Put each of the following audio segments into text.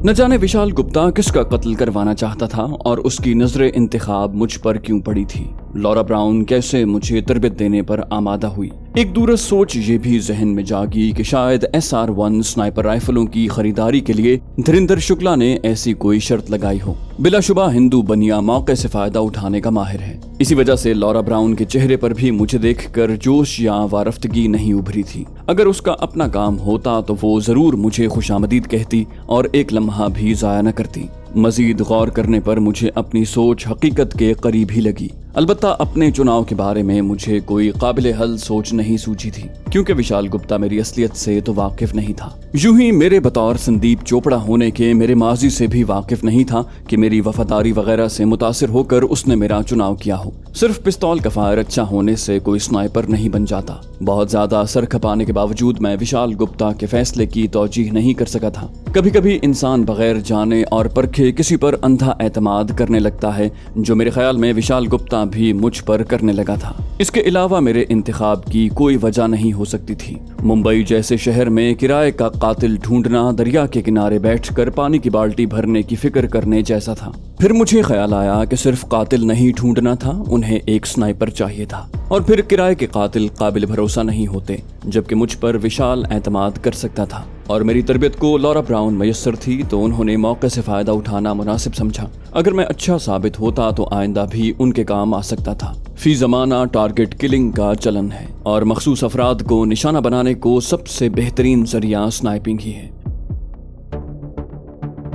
न जाने विशाल गुप्ता किसका कत्ल करवाना चाहता था और उसकी नजर इंतखाब मुझ पर क्यों पड़ी थी। लॉरा ब्राउन कैसे मुझे तरबियत देने पर आमादा हुई। एक दूरस सोच ये भी जहन में जागी कि शायद SR-1 स्नाइपर राइफलों की खरीदारी के लिए धीरेंद्र शुक्ला ने ऐसी कोई शर्त लगाई हो। बिलाशुबा हिंदू बनिया मौके से फायदा उठाने का माहिर है। इसी वजह से लॉरा ब्राउन के चेहरे पर भी मुझे देखकर जोश या वारफ्तगी नहीं उभरी थी। अगर उसका अपना काम होता तो वो जरूर मुझे खुशामदीद कहती और एक लम्हा भी जाया न करती। मजीद गौर करने पर मुझे अपनी सोच हकीकत के करीब ही लगी। अलबत्ता अपने चुनाव के बारे में मुझे कोई काबिल हल सोच नहीं सूझी थी, क्योंकि विशाल गुप्ता मेरी असलियत से तो वाकिफ नहीं था। यूं ही मेरे बतौर संदीप चोपड़ा होने के मेरे माजी से भी वाकिफ नहीं था कि मेरी वफादारी वगैरह से मुतासिर होकर उसने मेरा चुनाव किया हो। सिर्फ पिस्तौल का फायर अच्छा होने से कोई स्नाइपर नहीं बन जाता। बहुत ज्यादा सर खपाने के बावजूद मैं विशाल गुप्ता के फैसले की तौजीह नहीं कर सका था। कभी कभी इंसान बगैर जाने और परखे किसी पर अंधा एतमाद करने लगता है, जो मेरे ख्याल में विशाल गुप्ता भी मुझ पर करने लगा था। इसके अलावा मेरे इंतखाब की कोई वजह नहीं हो सकती थी। मुंबई जैसे शहर में किराए का कातिल ढूंढना दरिया के किनारे बैठकर पानी की बाल्टी भरने की फिक्र करने जैसा था। फिर मुझे ख्याल आया कि सिर्फ कातिल नहीं ढूंढना था, उन्हें एक स्नाइपर चाहिए था। और फिर किराए के कातिल काबिल भरोसा नहीं होते, जबकि मुझ पर विशाल एतमाद कर सकता था और मेरी तरबियत को लॉरा ब्राउन मयस्सर थी, तो उन्होंने मौके से फायदा उठाना मुनासिब समझा। अगर मैं अच्छा साबित होता तो आइंदा भी उनके काम आ सकता था। फी जमाना टारगेट किलिंग का चलन है और मखसूस अफराद को निशाना बनाने को सबसे बेहतरीन जरिया स्नाइपिंग ही है।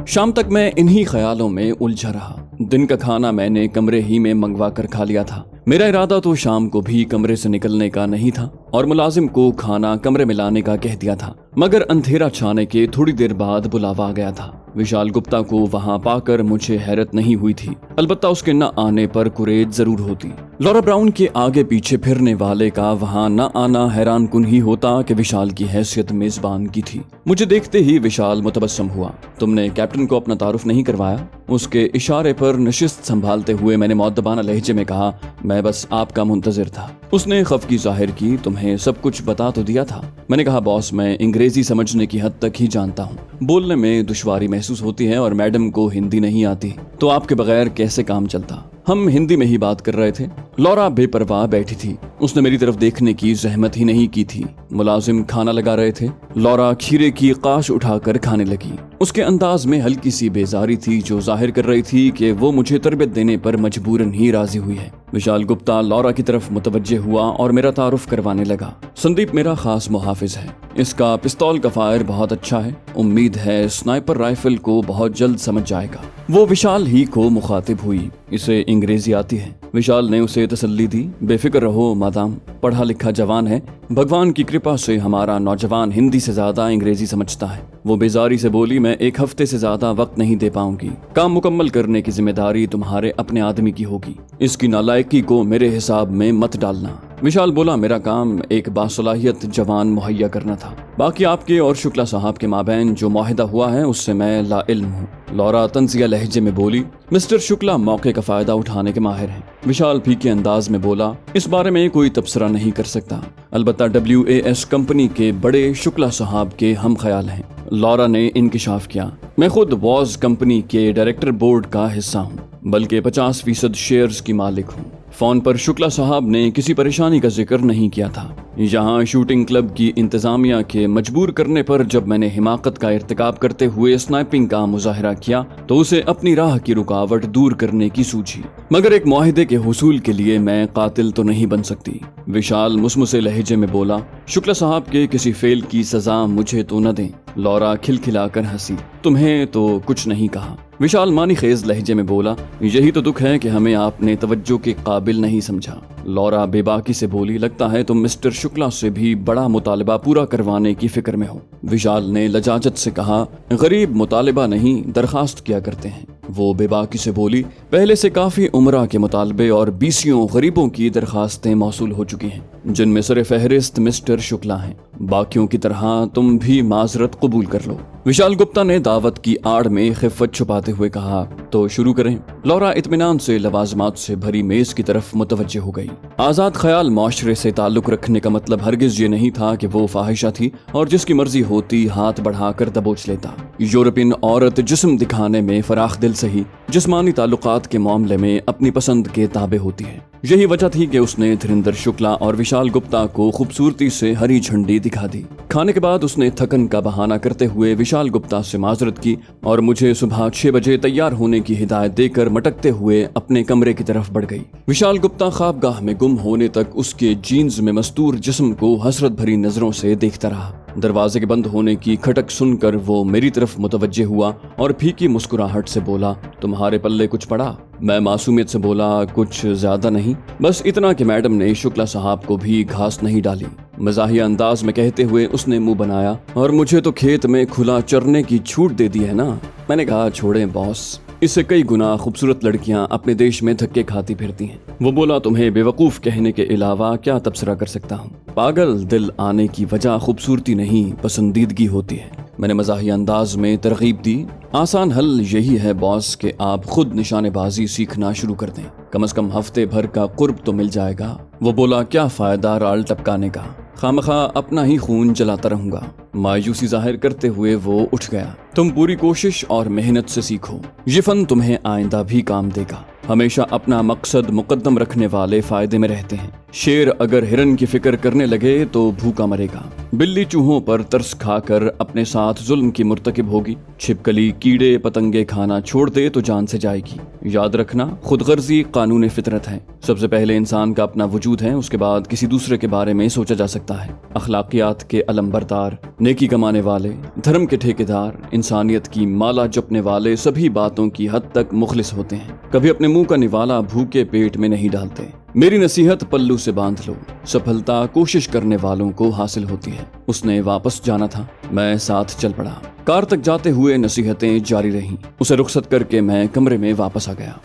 शाम तक मैं इन्हीं ख्यालों में उलझा रहा। दिन का खाना मैंने कमरे ही में मंगवा कर खा लिया था। मेरा इरादा तो शाम को भी कमरे से निकलने का नहीं था और मुलाजिम को खाना कमरे में लाने का कह दिया था, मगर अंधेरा छाने के थोड़ी देर बाद बुलावा आ गया था। विशाल गुप्ता को वहां पाकर मुझे हैरत नहीं हुई थी, अलबत्ता उसके न आने पर कुरेद जरूर होती। लॉरा ब्राउन के आगे पीछे फिरने वाले का वहां न आना हैरान कुन ही होता कि विशाल की हैसियत मेजबान की थी। मुझे देखते ही विशाल मुतबस्सम हुआ। तुमने कैप्टन को अपना तारुफ नहीं करवाया? उसके इशारे पर नशिस्त संभालते हुए मैंने मुअद्दबाना लहजे में कहा, मैं बस आपका मुंतजिर था। उसने खफगी जाहिर की, तुम्हें सब कुछ बता तो दिया था। मैंने कहा, बॉस मैं अंग्रेजी समझने की हद तक ही जानता हूँ, बोलने में दुश्वारी महसूस होती है और मैडम को हिंदी नहीं आती, तो आपके बगैर कैसे काम चलता। हम हिंदी में ही बात कर रहे थे। लॉरा बेपरवाह बैठी थी, उसने मेरी तरफ देखने की जहमत ही नहीं की थी। मुलाजिम खाना लगा रहे थे। लॉरा खीरे की काश उठाकर खाने लगी। उसके अंदाज में हल्की सी बेजारी थी, जो जाहिर कर रही थी कि वो मुझे तरबियत देने पर मजबूरन ही राजी हुई है। विशाल गुप्ता लॉरा की तरफ मुतवज्जे हुआ और मेरा तारुफ करवाने लगा। संदीप मेरा खास मुहाफिज है, इसका पिस्तौल का फायर बहुत अच्छा है। उम्मीद है स्नाइपर राइफल को बहुत जल्द समझ जाएगा। वो विशाल ही को मुखातिब हुई, इसे अंग्रेजी आती है। विशाल ने उसे तसल्ली दी, बेफिक्र रहो मादाम, पढ़ा लिखा जवान है। भगवान की कृपा से हमारा नौजवान हिंदी से ज्यादा अंग्रेजी समझता है। वो बेजारी से बोली, मैं एक हफ्ते से ज्यादा वक्त नहीं दे पाऊंगी। काम मुकम्मल करने की जिम्मेदारी तुम्हारे अपने आदमी की होगी। इसकी नालायकी को मेरे हिसाब में मत डालना। विशाल बोला, मेरा काम एक बासलाहियत जवान मुहैया करना था। बाकी आपके और शुक्ला साहब के माबैन जो मुआहिदा हुआ है उससे मैं ला इल्म हूँ। लॉरा तंजिया लहजे में बोली, मिस्टर शुक्ला मौके का फायदा उठाने के माहिर हैं। विशाल फीके अंदाज में बोला, इस बारे में कोई तबसरा नहीं कर सकता, अलबत्ता WAS कंपनी के बड़े शुक्ला साहब के हम ख्याल हैं। लॉरा ने इंकिशाफ किया, मैं खुद वॉज कंपनी के डायरेक्टर बोर्ड का हिस्सा हूँ, बल्कि 50% शेयर्स की मालिक हूँ। फोन पर शुक्ला साहब ने किसी परेशानी का जिक्र नहीं किया था। यहाँ शूटिंग क्लब की इंतजामिया के मजबूर करने पर जब मैंने हिमाकत का इर्तिकाब करते हुए स्नाइपिंग का मुजाहिरा किया तो उसे अपनी राह की रुकावट दूर करने की सूझी, मगर एक मुआहिदे के हुसूल के लिए मैं कातिल तो नहीं बन सकती। विशाल मुसमुसे लहजे में बोला, शुक्ला साहब के किसी फेल की सजा मुझे तो न दें। लॉरा खिलखिलाकर हंसी, तुम्हें तो कुछ नहीं कहा। विशाल मानी खेज लहजे में बोला, यही तो दुख है कि हमें आपने तवज्जो के काबिल नहीं समझा। लॉरा बेबाकी से बोली, लगता है तुम मिस्टर शुक्ला से भी बड़ा मुतालिबा पूरा करवाने की फिक्र में हो। विशाल ने लजाजत से कहा, गरीब मुतालिबा नहीं दरखास्त किया करते हैं। वो बेबाकी से बोली, पहले से काफी उम्रा के मुतालबे और 20 गरीबों की दरखास्तें मौसूल हो चुकी हैं, जिनमें सर फहरिस्त मिस्टर शुक्ला हैं। बाकियों की तरह तुम भी माजरत कबूल कर लो। विशाल गुप्ता ने दावत की आड़ में खिफ़त छुपाते हुए कहा, तो शुरू करें। लौरा इत्मीनान से लवाजमात से भरी मेज की तरफ मुतवज्जे हो गई। आज़ाद ख्याल माशरे से ताल्लुक रखने का मतलब हरगिज ये नहीं था कि वो फाहिशा थी और जिसकी मर्जी होती हाथ बढ़ाकर दबोच लेता। यूरोपियन औरत जिस्म दिखाने में फराख दिल से ही जिस्मानी ताल्लुकात के मामले में अपनी पसंद के ताबे होती है। यही वजह थी कि उसने धीरेन्द्र शुक्ला और विशाल गुप्ता को खूबसूरती से हरी झंडी दिखा दी। खाने के बाद उसने थकन का बहाना करते हुए विशाल गुप्ता से माजरत की और मुझे सुबह 6 बजे तैयार होने की हिदायत देकर मटकते हुए अपने कमरे की तरफ बढ़ गई। विशाल गुप्ता ख्वाबगाह में गुम होने तक उसके जीन्स में मस्तूर जिस्म को हसरत भरी नजरों से देखता रहा। दरवाजे के बंद होने की खटक सुनकर वो मेरी तरफ मुतवज्जे हुआ और फीकी मुस्कुराहट से बोला, तुम्हारे पल्ले कुछ पड़ा? मैं मासूमियत से बोला, कुछ ज्यादा नहीं, बस इतना कि मैडम ने शुक्ला साहब को भी घास नहीं डाली। मज़ाहिया अंदाज में कहते हुए उसने मुंह बनाया, और मुझे तो खेत में खुला चरने की छूट दे दी है ना। मैंने कहा, छोड़ें बॉस, इससे कई गुना खूबसूरत लड़कियां अपने देश में धक्के खाती फिरती हैं। वो बोला, तुम्हें बेवकूफ कहने के अलावा क्या तबसरा कर सकता हूँ। पागल दिल आने की वजह खूबसूरती नहीं, पसंदीदगी होती है। मैंने मज़ाहिया अंदाज में तरगीब दी, आसान हल यही है बॉस कि आप खुद निशानेबाजी सीखना शुरू कर दें, कम से कम हफ्ते भर का कुर्ब तो मिल जाएगा। वो बोला, क्या फायदा राल टपकाने का, खामखा अपना ही खून जलाता रहूंगा। मायूसी जाहिर करते हुए वो उठ गया। तुम पूरी कोशिश और मेहनत से सीखो, ये फन तुम्हें आइंदा भी काम देगा। हमेशा अपना मकसद मुकद्दम रखने वाले फायदे में रहते हैं। शेर अगर हिरन की फिक्र करने लगे तो भूखा मरेगा। बिल्ली चूहों पर तरस खाकर अपने साथ जुल्म की मुर्तकिब होगी। छिपकली कीड़े पतंगे खाना छोड़ दे तो जान से जाएगी। याद रखना, खुदगर्जी कानून फितरत है। सबसे पहले इंसान का अपना वजूद है, उसके बाद किसी दूसरे के बारे में सोचा जा सकता है। अखलाकियात के अलंबरदार, नेकी कमाने वाले, धर्म के ठेकेदार, इंसानियत की माला जपने वाले सभी बातों की हद तक मुखलिस होते हैं। कभी अपने मुंह का निवाला भूखे पेट में नहीं डालते। मेरी नसीहत पल्लू से बांध लो, सफलता कोशिश करने वालों को हासिल होती है। उसने वापस जाना था, मैं साथ चल पड़ा। कार तक जाते हुए नसीहतें जारी रहीं। उसे रुखसत करके मैं कमरे में वापस आ गया।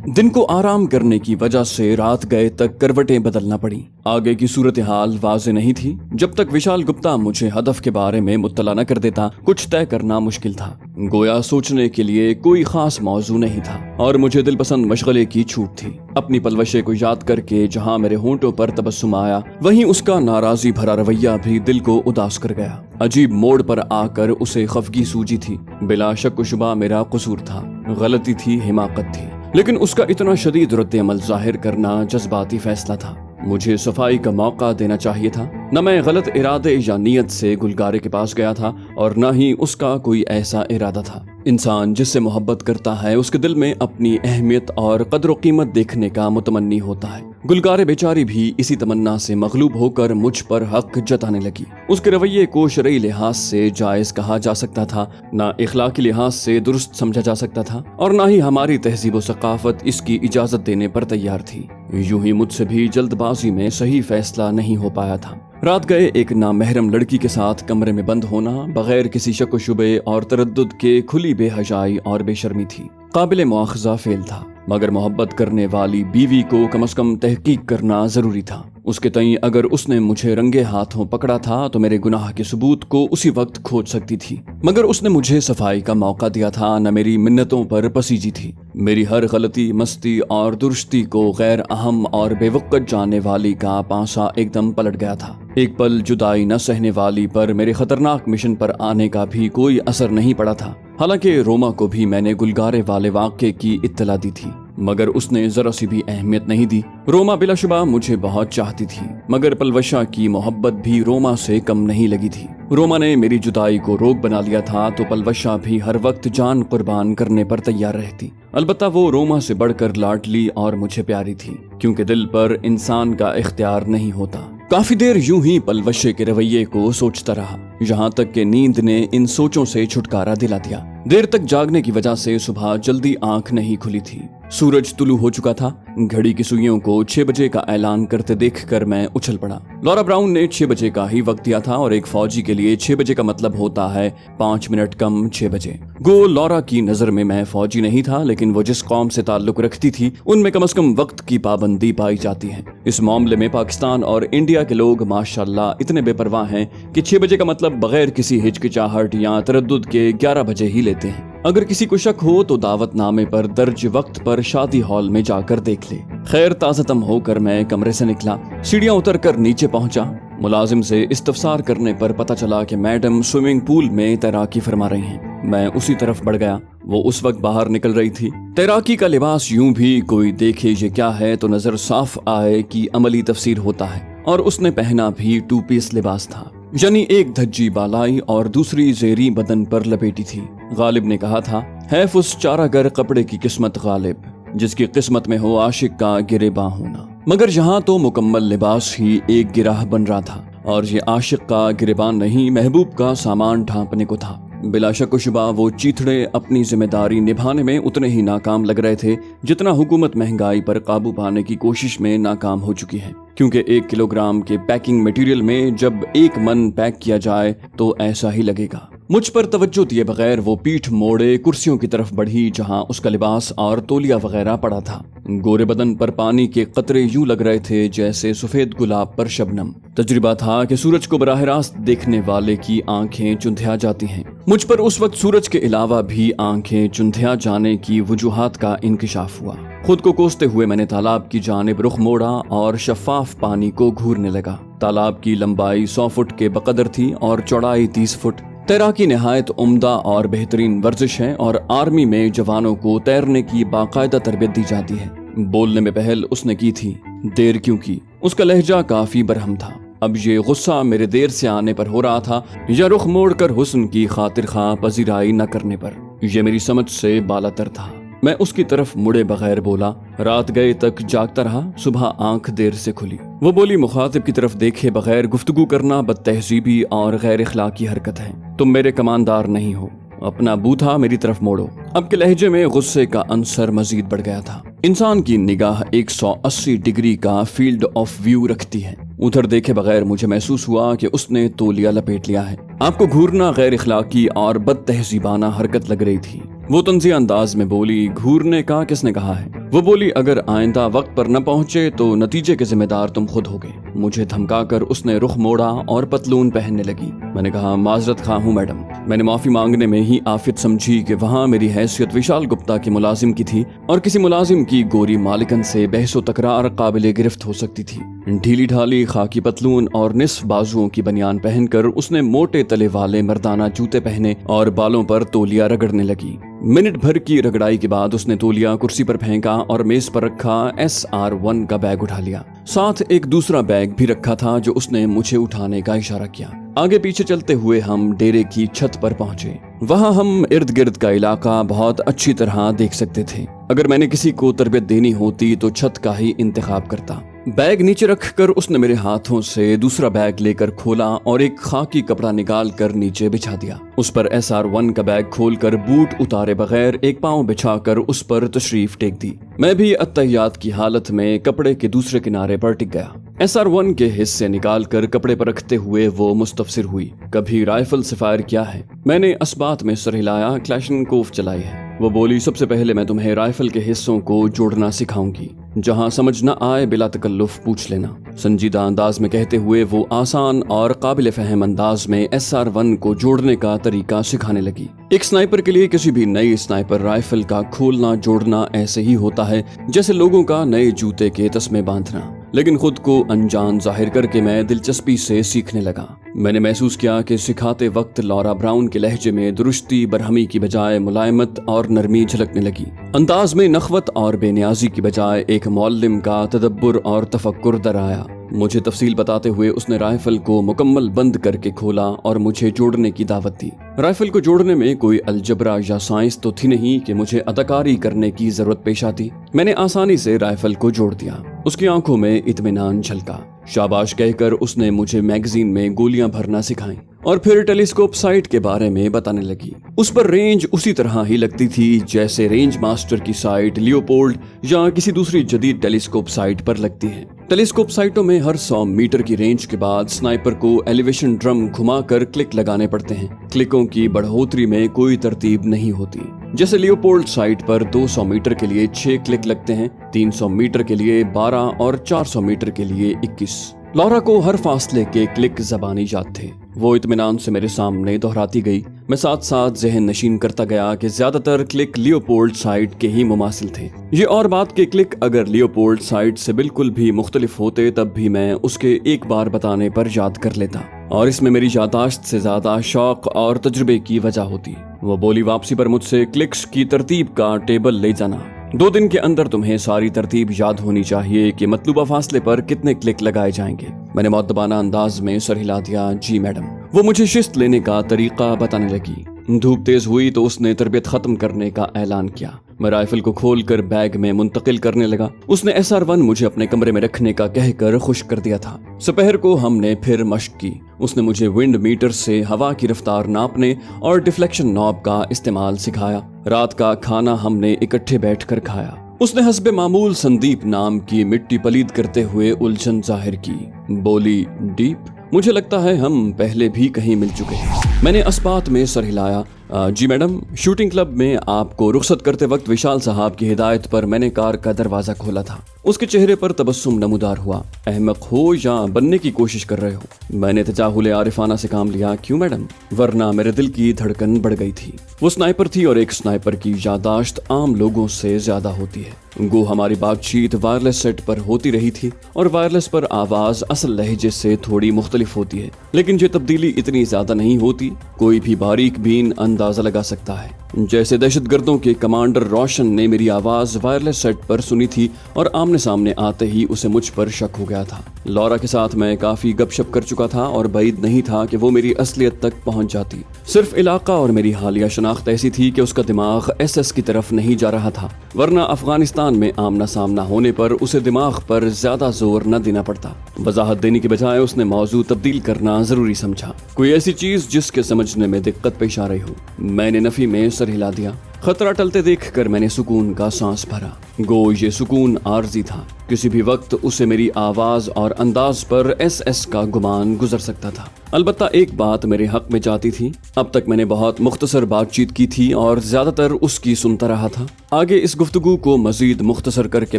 दिन को आराम करने की वजह से रात गए तक करवटें बदलना पड़ी। आगे की सूरत हाल वाज़ेह नहीं थी। जब तक विशाल गुप्ता मुझे हदफ के बारे में मुत्तला न कर देता, कुछ तय करना मुश्किल था। गोया सोचने के लिए कोई खास मौजू नहीं था और मुझे दिलपसंद मशगले की छूट थी। अपनी पलवशे को याद करके जहां मेरे होंठों पर तबस्सुम आया, वहीं उसका नाराजी भरा रवैया भी दिल को उदास कर गया। अजीब मोड़ पर आकर उसे खफगी सूझी थी। बिला शक शुबा मेरा कसूर था, गलती थी, हिमाकत थी, लेकिन उसका इतना शदीद रद्द अमल जाहिर करना जज्बाती फैसला था। मुझे सफाई का मौका देना चाहिए था। न मैं गलत इरादे या नीयत से गुलगारे के पास गया था और न ही उसका कोई ऐसा इरादा था। इंसान जिससे मोहब्बत करता है उसके दिल में अपनी अहमियत और कदर कीमत देखने का मुतमन्नी होता है। गुलगारे बेचारी भी इसी तमन्ना से मगलूब होकर मुझ पर हक जताने लगी। उसके रवैये को शरई लिहाज से जायज कहा जा सकता था, न इखलाकी लिहाज से दुरुस्त समझा जा सकता था, और न ही हमारी तहजीब व सकाफत इसकी इजाजत देने पर तैयार थी। यूं ही मुझसे भी जल्दबाजी में सही फैसला नहीं हो पाया था। रात गए एक नामहरम लड़की के साथ कमरे में बंद होना बगैर किसी शक व शुबे और तरद्दुद के खुली बेहयाई और बेशर्मी थी। काबिल मुआखजा फेल था, मगर मोहब्बत करने वाली बीवी को कम से कम तहकीक करना जरूरी था। उसके तई अगर उसने मुझे रंगे हाथों पकड़ा था तो मेरे गुनाह के सबूत को उसी वक्त खोज सकती थी, मगर उसने मुझे सफाई का मौका दिया था, न मेरी मिन्नतों पर पसीजी थी। मेरी हर गलती, मस्ती और दुरुस्ती को गैर अहम और बेवक़्त जानने वाली का पासा एकदम पलट गया था। एक पल जुदाई न सहने वाली पर मेरे खतरनाक मिशन पर आने का भी कोई असर नहीं पड़ा था। हालांकि रोमा को भी मैंने गुलगारे वाले वाक़े की इत्तला दी थी, मगर उसने जरा सी भी अहमियत नहीं दी। रोमा बिलाशुबा मुझे बहुत चाहती थी, मगर पलवशा की मोहब्बत भी रोमा से कम नहीं लगी थी। रोमा ने मेरी जुदाई को रोग बना लिया था तो पलवशा भी हर वक्त जान कुर्बान करने पर तैयार रहती। अलबत्ता वो रोमा से बढ़कर लाडली और मुझे प्यारी थी, क्योंकि दिल पर इंसान का इख्तियार नहीं होता। काफी देर यूं ही पलवशे के रवैये को सोचता रहा, यहाँ तक कि नींद ने इन सोचों से छुटकारा दिला दिया। देर तक जागने की वजह से सुबह जल्दी आंख नहीं खुली थी। सूरज तुलू हो चुका था। घड़ी की सुइयों को 6 बजे का ऐलान करते देखकर मैं उछल पड़ा। लॉरा ब्राउन ने 6 बजे का ही वक्त दिया था और एक फौजी के लिए 6 बजे का मतलब होता है 5 मिनट कम 6 बजे। गो लॉरा की नजर में मैं फौजी नहीं था, लेकिन वो जिस कौम से ताल्लुक रखती थी उनमें कम से कम वक्त की पाबंदी पाई जाती है। इस मामले में पाकिस्तान और इंडिया के लोग माशाल्लाह इतने बेपरवाह हैं कि 6 बजे का मतलब बगैर किसी हिचकिचाहट या तरद्दुद के 11 बजे ही लेते हैं। अगर किसी को शक हो तो दावतनामे पर दर्ज वक्त पर शादी हॉल में जाकर देख ले। खैर, ताज़ातम होकर मैं कमरे से निकला, सीढ़ियां उतरकर नीचे पहुंचा। मुलाजिम से इस्तफसार करने पर पता चला कि मैडम स्विमिंग पूल में तैराकी फरमा रही हैं। मैं उसी तरफ बढ़ गया। वो उस वक्त बाहर निकल रही थी। तैराकी का लिबास यूं भी कोई देखे ये क्या है तो नजर साफ आए कि अमली तफसीर होता है, और उसने पहना भी 2 पीस लिबास था, यानी एक धज्जी बालाई और दूसरी जेरी बदन पर लपेटी थी। गालिब ने कहा था, हैफ उस चारागर कपड़े की किस्मत गालिब, जिसकी किस्मत में हो आशिक का गिरेबां होना। मगर यहाँ तो मुकम्मल लिबास ही एक गिराह बन रहा था, और ये आशिक का गिरेबां नहीं, महबूब का सामान ढांपने को था। बिला शक व शुबा वो चीथड़े अपनी जिम्मेदारी निभाने में उतने ही नाकाम लग रहे थे जितना हुकूमत महंगाई पर काबू पाने की कोशिश में नाकाम हो चुकी है, क्योंकि 1 किलोग्राम के पैकिंग मटेरियल में जब 1 मन पैक किया जाए तो ऐसा ही लगेगा। मुझ पर तवज्जो दिए बगैर वो पीठ मोड़े कुर्सियों की तरफ बढ़ी जहां उसका लिबास और तौलिया वगैरह पड़ा था। गोरे बदन पर पानी के कतरे यूं लग रहे थे जैसे सफेद गुलाब पर शबनम। तजुर्बा था कि सूरज को बराह रास्त देखने वाले की आंखें चुंधिया जाती हैं। मुझ पर उस वक्त सूरज के अलावा भी आंखें चुंधिया जाने की वजूहात का इंकिशाफ हुआ। खुद को कोसते हुए मैंने तालाब की जानिब रुख मोड़ा और शफाफ पानी को घूरने लगा। तालाब की लंबाई 100 फुट के बकदर थी और चौड़ाई 30 फुट। तैराकी निहायत उम्दा और बेहतरीन वर्जिश है और आर्मी में जवानों को तैरने की बाकायदा तरबियत दी जाती है। बोलने में पहल उसने की थी, देर क्यों की? उसका लहजा काफी बरहम था। अब ये गुस्सा मेरे देर से आने पर हो रहा था या रुख मोड़कर हुस्न की खातिर खां पजीराई न करने पर, यह मेरी समझ से बालातर था। मैं उसकी तरफ मुड़े बगैर बोला, रात गए तक जागता रहा, सुबह आंख देर से खुली। वो बोली, मुखातिब की तरफ देखे बगैर गुफ्तगू करना बदतहजीबी और गैर इखलाकी हरकत है। तुम मेरे कमानदार नहीं हो, अपना बूथा मेरी तरफ मोड़ो। अब के लहजे में गुस्से का अंसर मजीद बढ़ गया था। इंसान की निगाह 180 डिग्री का फील्ड ऑफ व्यू रखती है। उधर देखे बगैर मुझे महसूस हुआ कि उसने तौलिया लपेट लिया है। आपको घूरना गैर इखलाकी और बदतहजीबाना हरकत लग रही थी। वो तंज़ी अंदाज में बोली, घूरने का किसने कहा है? वो बोली, अगर आइंदा वक्त पर न पहुंचे तो नतीजे के जिम्मेदार तुम खुद होगे। मुझे धमकाकर उसने रुख मोड़ा और पतलून पहनने लगी। मैंने कहा, माजरत खा हूँ मैडम। मैंने माफी मांगने में ही आफियत समझी कि वहाँ मेरी हैसियत विशाल गुप्ता के मुलाजिम की थी और किसी मुलाजिम की गोरी मालिकन से बहसो तकरार काबिले गिरफ्त हो सकती थी। ढीली ढाली खाकी पतलून और निस्फ बाजुओं की बनियान पहनकर उसने मोटे तले वाले मर्दाना जूते पहने और बालों पर तौलिया रगड़ने लगी। मिनट भर की रगड़ाई के बाद उसने तौलिया कुर्सी पर फेंका और मेज पर रखा SR1 का बैग उठा लिया। साथ एक दूसरा बैग भी रखा था जो उसने मुझे उठाने का इशारा किया। आगे पीछे चलते हुए हम डेरे की छत पर पहुंचे। वहां हम इर्द गिर्द का इलाका बहुत अच्छी तरह देख सकते थे। अगर मैंने किसी को तरबियत देनी होती तो छत का ही इंतखाब करता। बैग नीचे रखकर उसने मेरे हाथों से दूसरा बैग लेकर खोला और एक खाकी कपड़ा निकाल कर नीचे बिछा दिया। उस पर SR1 का बैग खोलकर बूट उतारे बगैर एक पांव बिछाकर उस पर तशरीफ टेक दी। मैं भी अत्तहियात की हालत में कपड़े के दूसरे किनारे पर टिक गया। SR1 के हिस्से निकालकर कपड़े पर रखते हुए वो मुस्तफसिर हुई, कभी राइफल से फायर किया है? मैंने असबात में सर हिलाया, क्लैशनकोफ चलाई है। वो बोली, सबसे पहले मैं तुम्हें राइफल के हिस्सों को जोड़ना सिखाऊंगी, जहां समझ न आए बिला तकल्लुफ पूछ लेना। संजीदा अंदाज में कहते हुए वो आसान और काबिल फहम अंदाज में SR1 को जोड़ने का तरीका सिखाने लगी। एक स्नाइपर के लिए किसी भी नई स्नाइपर राइफल का खोलना जोड़ना ऐसे ही होता है जैसे लोगों का नए जूते के तस्मे बांधना। लेकिन खुद को अनजान जाहिर करके मैं दिलचस्पी से सीखने लगा। मैंने महसूस किया कि सिखाते वक्त लॉरा ब्राउन के लहजे में दुरुस्ती बरहमी की बजाय मुलायमत और नरमी झलकने लगी। अंदाज में नखवत और बेनियाजी की बजाय एक मौल्लिम का तदब्बुर और तफक्कुर दर आया। मुझे तफसील बताते हुए उसने राइफल को मुकम्मल बंद करके खोला और मुझे जोड़ने की दावत दी। राइफल को जोड़ने में कोई अलजबरा या साइंस तो थी नहीं कि मुझे अदाकारी करने की जरूरत पेश आती। मैंने आसानी से राइफल को जोड़ दिया। उसकी आंखों में इत्मीनान झलका। शाबाश कहकर उसने मुझे मैगजीन में गोलियां भरना सिखाई और फिर टेलीस्कोप साइट के बारे में बताने लगी। उस पर रेंज उसी तरह ही लगती थी जैसे रेंज मास्टर की साइट लियोपोल्ड या किसी दूसरी जदीद टेलीस्कोप साइट पर लगती है। टेलीस्कोप साइटों में हर 100 मीटर की रेंज के बाद स्नाइपर को एलिवेशन ड्रम घुमाकर क्लिक लगाने पड़ते हैं। क्लिकों की बढ़ोतरी में कोई तरतीब नहीं होती। जैसे लियोपोल्ड साइट पर 200 मीटर के लिए 6 क्लिक लगते हैं, 300 मीटर के लिए 12 और 400 मीटर के लिए 21। लौरा को हर फासले के क्लिक ज़बानी याद थे। वो इत्मीनान से मेरे सामने दोहराती गई। मैं साथ साथ ज़हन नशीन करता गया कि ज्यादातर क्लिक लियोपोल्ड साइट के ही मुमासिल थे। ये और बात कि क्लिक अगर लियोपोल्ड साइट से बिल्कुल भी मुख्तलिफ होते तब भी मैं उसके एक बार बताने पर याद कर लेता, और इसमें मेरी यादाश्त से ज्यादा शौक और तजुर्बे की वजह होती। वो बोली वापसी पर मुझसे क्लिक्स की तरतीब का टेबल ले जाना। 2 दिन के अंदर तुम्हें सारी तरतीब याद होनी चाहिए कि मतलूबा फासले पर कितने क्लिक लगाए जाएंगे। मैंने मुअद्दबाना अंदाज में सर हिला दिया, जी मैडम। वो मुझे शिस्त लेने का तरीका बताने लगी। धूप तेज हुई तो उसने तरबियत खत्म करने का ऐलान किया। मैं राइफल को खोलकर बैग में मुंतकिल करने लगा। उसने SR-1 मुझे अपने कमरे में रखने का कहकर खुश कर दिया था। दोपहर को हमने फिर मश्क की। उसने मुझे विंड मीटर से हवा की रफ्तार नापने और डिफ्लेक्शन नॉब का इस्तेमाल सिखाया। रात का खाना हमने इकट्ठे बैठकर खाया। उसने हस्बे मामूल संदीप नाम की मिट्टी पलीद करते हुए उलझन जाहिर की। बोली, डीप? मुझे लगता है हम पहले भी कहीं मिल चुके हैं। मैंने अस्पात में सर हिलाया। जी मैडम, शूटिंग क्लब में आपको रुखसत करते वक्त विशाल साहब की हिदायत पर मैंने कार का दरवाजा खोला था। उसके चेहरे पर तबस्सुम नमूदार हुआ। अहमक हो या बनने की कोशिश कर रहे हो? मैंने तजाहुल आरिफाना से काम लिया। क्यों मैडम? वरना मेरे दिल की धड़कन बढ़ गई थी। वो स्नाइपर थी और एक स्नाइपर की यादाश्त आम लोगों से ज्यादा होती है। गो हमारी बातचीत वायरलेस सेट पर होती रही थी और वायरलेस पर आवाज असल लहजे से थोड़ी मुख्तलिफ होती है, लेकिन ये तब्दीली इतनी ज्यादा नहीं होती। कोई भी बारीक बीन अंदाजा लगा सकता है। जैसे दहशतगर्दों के कमांडर रोशन ने मेरी आवाज वायरलेस सेट पर सुनी थी और आमने सामने आते ही उसे मुझ पर शक हो गया था। लौरा के साथ मैं काफी गपशप कर चुका था और बैद नहीं था कि वो मेरी असलियत तक पहुंच जाती। सिर्फ इलाका और मेरी हालिया शनाख्त ऐसी थी कि उसका दिमाग SS की तरफ नहीं जा रहा था, वरना अफगानिस्तान में आमना सामना होने पर उसे दिमाग पर ज्यादा जोर न देना पड़ता। वजाहत देने की बजाय उसने मौजू तब्दील करना जरूरी समझा, कोई ऐसी चीज जिसके समझने में दिक्कत पेश आ रही हो। मैंने नफी में सर हिला दिया। खतरा टलते देखकर मैंने सुकून का सांस भरा। गो ये सुकून आर्जी था। किसी भी वक्त उसे मेरी आवाज और अंदाज पर SS का गुमान गुजर सकता था। अलबत्ता एक बात मेरे हक में जाती थी। अब तक मैंने बहुत मुख्तसर बातचीत की थी और ज्यादातर उसकी सुनता रहा था। आगे इस गुफ्तगू को मजीद मुख्तसर करके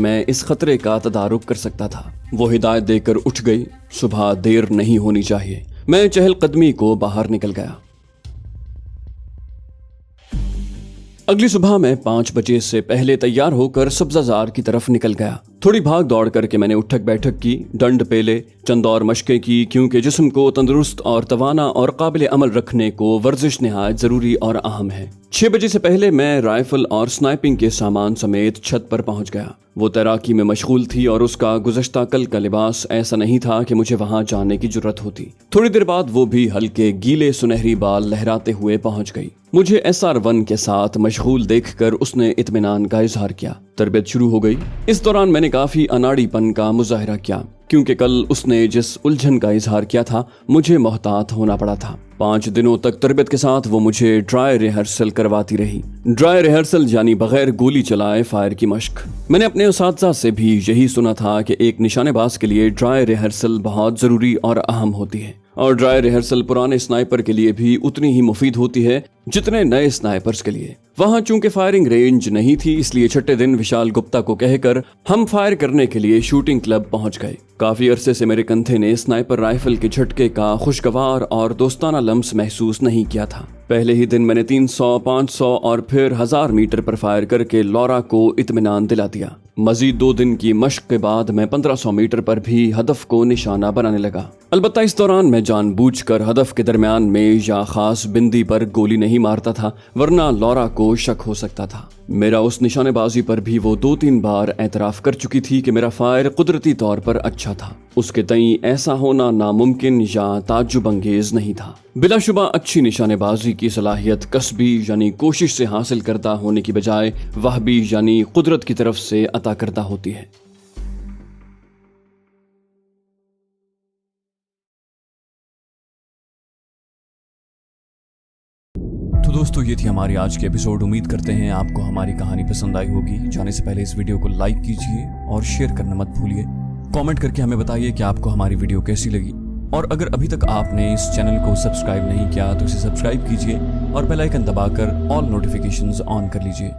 मैं इस खतरे का तदारुक कर सकता था। वो हिदायत देकर उठ गई। सुबह देर नहीं होनी चाहिए। मैं चहलकदमी को बाहर निकल गया। अगली सुबह मैं 5 बजे से पहले तैयार होकर सब्जाजार की तरफ निकल गया। थोड़ी भाग दौड़ करके मैंने उठक बैठक की, डंड पेले, चंद और मशकें की, क्योंकि जिस्म को तंदुरुस्त और तवाना और काबिल अमल रखने को वर्जिश निहायत जरूरी और अहम है। 6 बजे से पहले मैं राइफल और स्नाइपिंग के सामान समेत छत पर पहुंच गया। वो तैराकी में मशगूल थी और उसका गुज़श्ता कल का लिबास ऐसा नहीं था कि मुझे वहां जाने की जुर्रत होती। थोड़ी देर बाद वो भी हल्के गीले सुनहरी बाल लहराते हुए पहुंच गई। मुझे SR-1 के साथ मशगूल देखकर उसने इत्मीनान का इजहार किया। तरबियत शुरू हो गई। इस दौरान मैंने काफी अनाड़ीपन का मुजाहिरा किया, क्योंकि कल उसने जिस उलझन का इजहार किया था मुझे मोहतात होना पड़ा था। 5 दिनों तक तरबियत के साथ वो मुझे ड्राई रिहर्सल करवाती रही। ड्राई रिहर्सल यानी बगैर गोली चलाए फायर की मश्क। मैंने अपने उस्ताद से भी यही सुना था कि एक निशानेबाज के लिए ड्राई रिहर्सल बहुत जरूरी और अहम होती है, और ड्राई रिहर्सल पुराने स्नाइपर के लिए भी उतनी ही मुफीद होती है जितने नए स्नाइपर्स के लिए। वहां चूंकि फायरिंग रेंज नहीं थी, इसलिए छठे दिन विशाल गुप्ता को कहकर हम फायर करने के लिए शूटिंग क्लब पहुंच गए। काफी अरसे से मेरे कंधे ने स्नाइपर राइफल के झटके का खुशगवार और दोस्ताना लम्स महसूस नहीं किया था। पहले ही दिन मैंने 300, 500 और फिर 1000 मीटर पर फायर करके लौरा को इत्मीनान दिला दिया। मजीद 2 दिन की मश्क के बाद मैं 1500 मीटर पर भी हदफ को निशाना बनाने लगा। अलबत्ता इस दौरान मैं जानबूझकर हदफ के दरमियान में या खास बिंदी पर गोली नहीं मारता था, वरना लौरा को शक हो सकता था। मेरा उस निशानेबाजी पर भी वो 2-3 बार एतराफ कर चुकी थी कि मेरा फायर कुदरती तौर पर अच्छा था। उसके तई ऐसा होना नामुमकिन या ताज्जुब अंगेज नहीं था। बिलाशुबा अच्छी निशानेबाजी की सलाहियत कसबी यानी कोशिश से हासिल करता होने की बजाय वहबी यानी कुदरत की तरफ से अता करता होती है। تو دوستو یہ تھی ہماری آج کی ایپیسوڈ. امید کرتے ہیں آپ کو ہماری کہانی پسند آئی ہوگی. جانے سے پہلے اس ویڈیو کو لائک کیجئے اور شیئر کرنا مت بھولیے. کامنٹ کر کے ہمیں بتائیے کہ آپ کو ہماری ویڈیو کیسی لگی. اور اگر ابھی تک آپ نے اس چینل کو سبسکرائب نہیں کیا تو اسے سبسکرائب کیجئے اور بیل آئیکن دبا کر آل نوٹیفیکیشنز آن کر لیجئے.